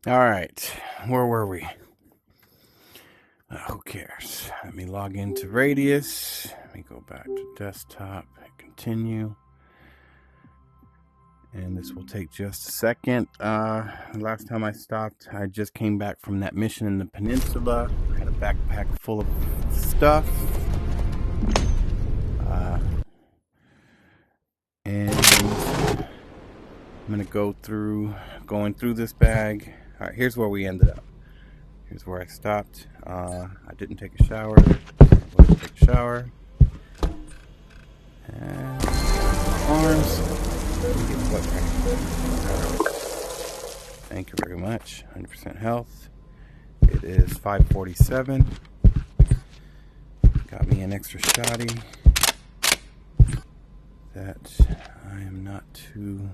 All right, where were we? Who cares? Let me log into Radius. Let me go back to desktop and continue. And this will take just a second. Last time I stopped, I just came back from that mission in the Peninsula. I had a backpack full of stuff. And I'm gonna going through this bag. All right, here's where we ended up. Here's where I stopped. I didn't take a shower. I'm gonna take a shower. And arms. Thank you very much. 100% health. It is 5:47. Got me an extra shotty that I am not too.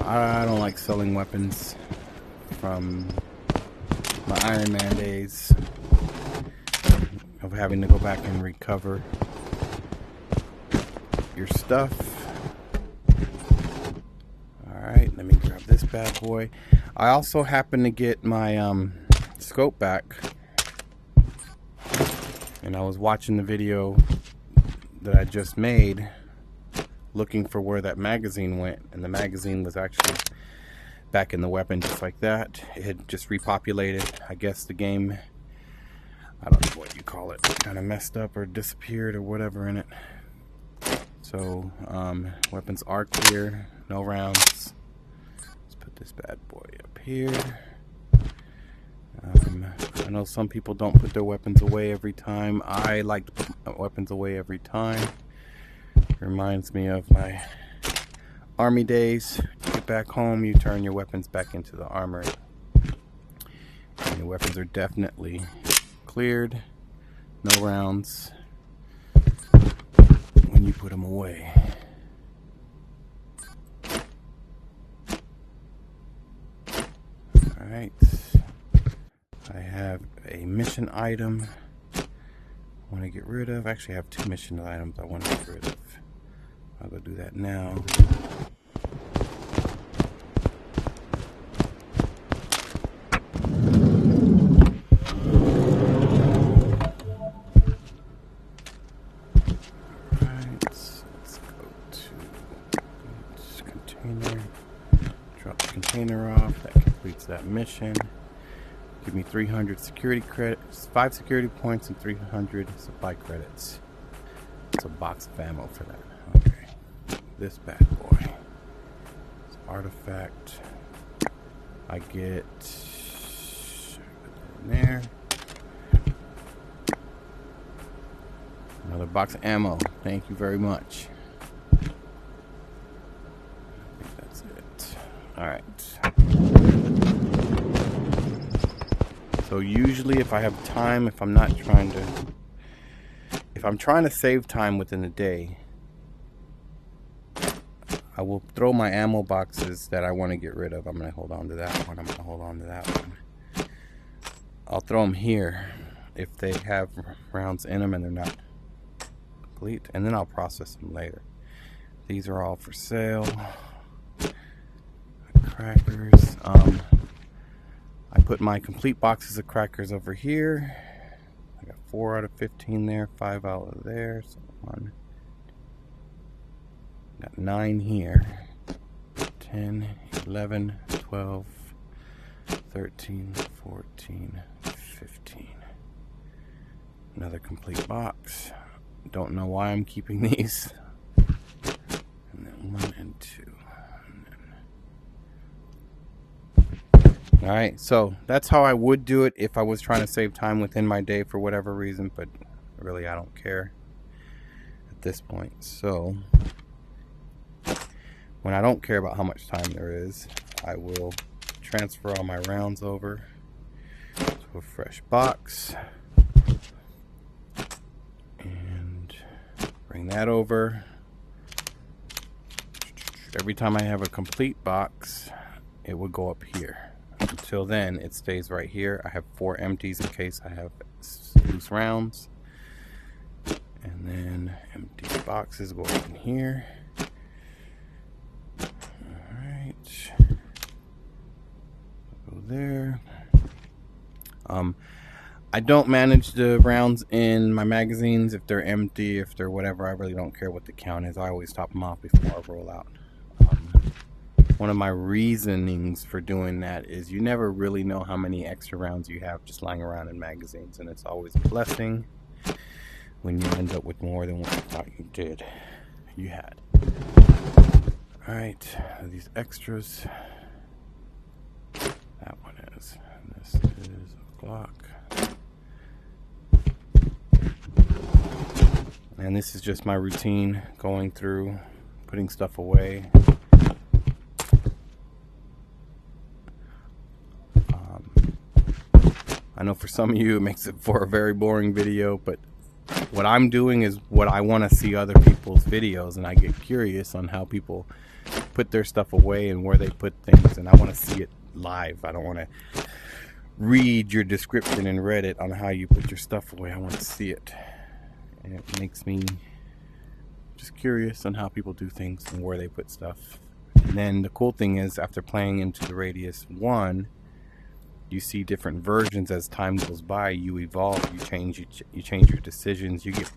I don't like selling weapons from my Iron Man days of having to go back and recover your stuff. Alright, let me grab this bad boy. I also happen to get my scope back, and I was watching the video that I just made looking for where that magazine went, and the magazine was actually back in the weapon just like that. It had just repopulated. I guess the game, I don't know what you call it, kind of messed up or disappeared or whatever in it. So weapons are clear, no rounds. Let's put this bad boy up here. I know some people don't put their weapons away every time. I like to put my weapons away every time. Reminds me of my army days. You get back home, you turn your weapons back into the armory. And your weapons are definitely cleared, no rounds when you put them away. Alright, I have a mission item I want to get rid of. Actually, I have 2 mission items I want to get rid of. I'll go do that now. Alright, so let's go to each container. Drop the container off. That completes that mission. Give me 300 security credits, 5 security points, and 300 supply credits. It's a box of ammo for that. Okay. This bad boy. This artifact. I get in there. Another box of ammo. Thank you very much. I think that's it. Alright. So usually if I have time, if I'm trying to save time within the day, I will throw my ammo boxes that I want to get rid of. I'm going to hold on to that one. I'm going to hold on to that one. I'll throw them here if they have rounds in them and they're not complete, and then I'll process them later. These are all for sale. Crackers. I put my complete boxes of crackers over here. I got 4 out of 15 there, 5 out of there. So 1. Got 9 here. 10, 11, 12, 13, 14, 15. Another complete box. Don't know why I'm keeping these. And then 1 and 2. Alright, so that's how I would do it if I was trying to save time within my day for whatever reason, but really I don't care at this point. So when I don't care about how much time there is, I will transfer all my rounds over to a fresh box and bring that over. Every time I have a complete box, it will go up here. Until then, it stays right here. I have 4 empties in case I have loose rounds. And then empty boxes go up in here. Alright. Go there. I don't manage the rounds in my magazines. If they're empty, if they're whatever, I really don't care what the count is. I always top them off before I roll out. One of my reasonings for doing that is you never really know how many extra rounds you have just lying around in magazines, and it's always a blessing when you end up with more than what you thought you had. Alright, these extras. That one is. And this is a Glock. And this is just my routine, going through, putting stuff away. I know for some of you it makes it for a very boring video, but what I'm doing is what I want to see other people's videos, and I get curious on how people put their stuff away and where they put things, and I want to see it live. I don't want to read your description in Reddit on how you put your stuff away. I want to see it, and it makes me just curious on how people do things and where they put stuff. And then the cool thing is, after playing into the Radius 1, you see different versions as time goes by. You evolve, you change your decisions, you get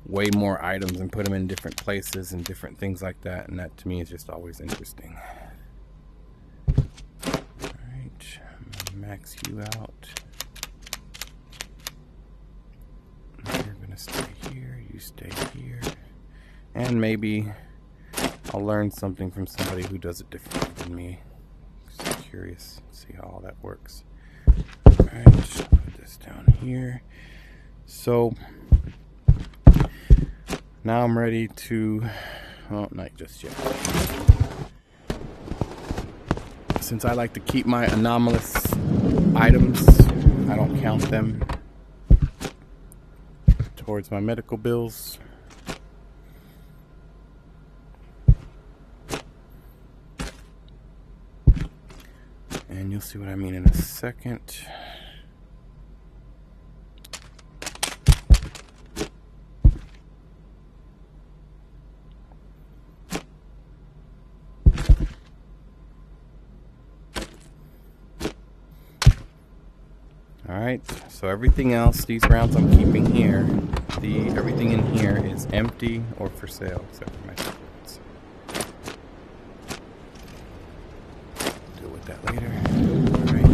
way more items and put them in different places and different things like that, and that to me is just always interesting. Alright, I'm gonna max you out. You're gonna stay here, you stay here, and maybe I'll learn something from somebody who does it differently than me. Just curious, see how all that works. Alright, just put this down here. So now I'm ready to, well, not just yet. Since I like to keep my anomalous items, I don't count them towards my medical bills. And you'll see what I mean in a second. Alright, so everything else, these rounds I'm keeping here, everything in here is empty or for sale, except for my secrets. Deal with that later. Alright,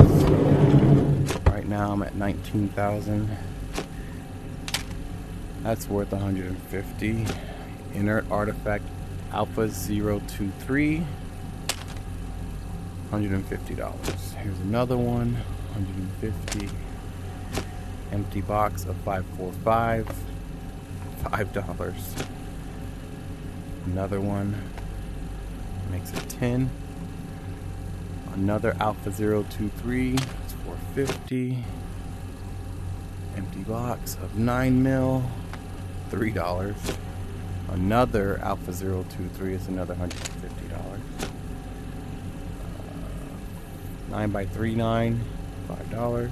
right now I'm at 19,000. That's worth 150. Inert Artifact Alpha 023, $150. Here's another one, 150. Empty box of 545, $5. Another one makes it 10. Another Alpha 023, it's 450. Empty box of 9mm, $3. Another Alpha 023 is another $150. 9x39, $5.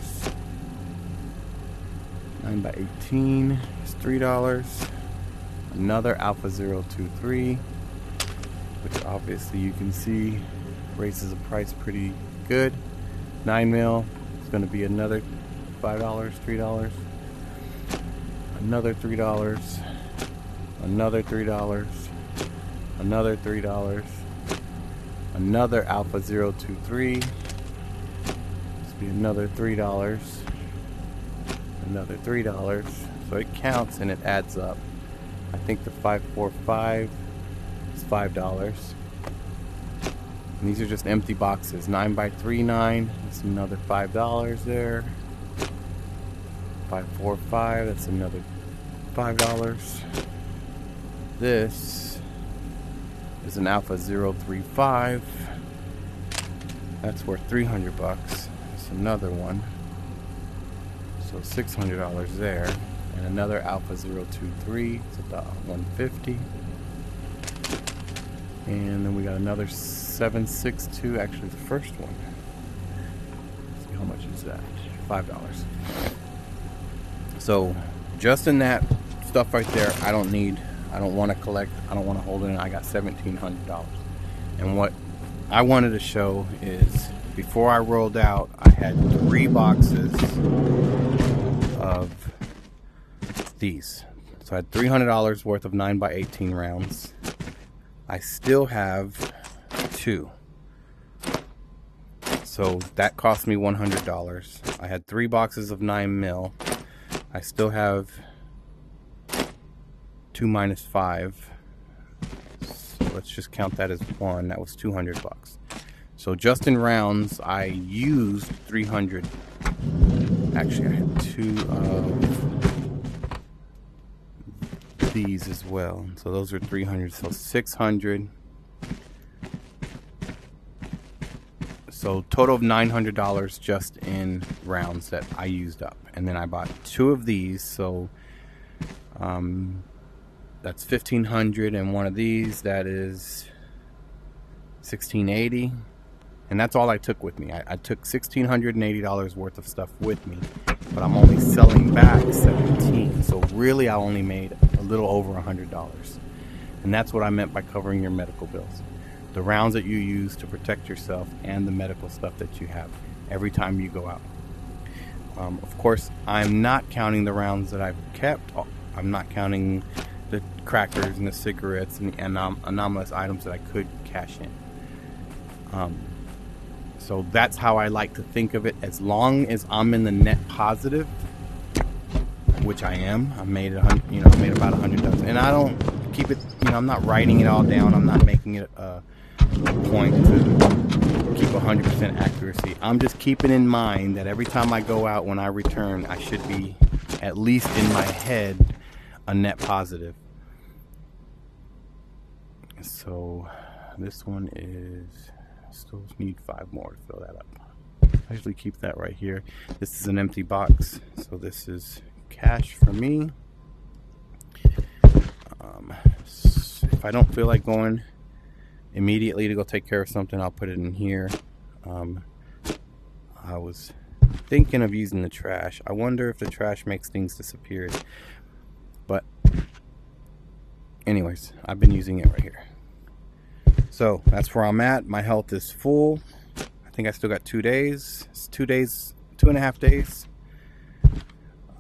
9x18 is $3. Another Alpha 023, which obviously you can see raises the price pretty good. 9mm is going to be another $5, $3. Another $3. Another $3. Another $3. Another Alpha 023. This will be another $3. Another $3. So it counts and it adds up. I think the 545 is $5. And these are just empty boxes. 9x39, that's another $5 there. 545, that's another $5. This is an Alpha 035. That's worth $300. That's another one. So $600 there. And another Alpha 023. It's about $150. And then we got another 762. Actually, the first one. Let's see, how much is that? $5. So just in that stuff right there, I don't want to collect, I don't want to hold it in. I got $1,700. And what I wanted to show is before I rolled out, I had 3 boxes of these. So I had $300 worth of 9x18 rounds. I still have 2. So that cost me $100. I had 3 boxes of 9mm. I still have 2 minus 5. So let's just count that as 1. That was $200. So just in rounds, I used 300. Actually, I had 2 of these as well. So those are 300. So 600. So total of $900 just in rounds that I used up. And then I bought 2 of these. So that's $1,500, and one of these, that is $1,680. And that's all I took with me. I took $1,680 worth of stuff with me, but I'm only selling back $17. So really I only made a little over $100. And that's what I meant by covering your medical bills. The rounds that you use to protect yourself and the medical stuff that you have every time you go out. Of course, I'm not counting the rounds that I've kept. I'm not counting the crackers and the cigarettes and the anomalous items that I could cash in. So that's how I like to think of it. As long as I'm in the net positive, which I am, I made about $100, and I don't keep it. I'm not writing it all down. I'm not making it a point to keep 100% accuracy. I'm just keeping in mind that every time I go out, when I return, I should be at least in my head a net positive. So this one is still need 5 more to fill that up. I usually keep that right here. This is an empty box, so this is cash for me. If I don't feel like going immediately to go take care of something, I'll put it in here. I was thinking of using the trash. I wonder if the trash makes things disappear. But anyways, I've been using it right here. So that's where I'm at. My health is full. I think I still got 2 days. It's 2.5 days.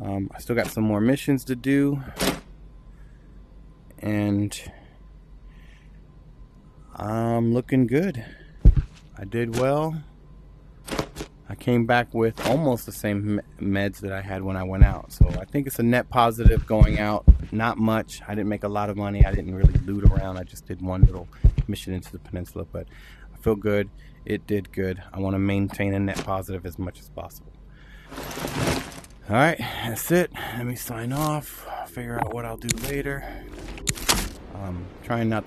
I still got some more missions to do. And I'm looking good. I did well. I came back with almost the same meds that I had when I went out. So I think it's a net positive going out. Not much. I didn't make a lot of money. I didn't really loot around. I just did one little mission into the peninsula. But I feel good. It did good. I want to maintain a net positive as much as possible. Alright, that's it. Let me sign off. Figure out what I'll do later. Trying not to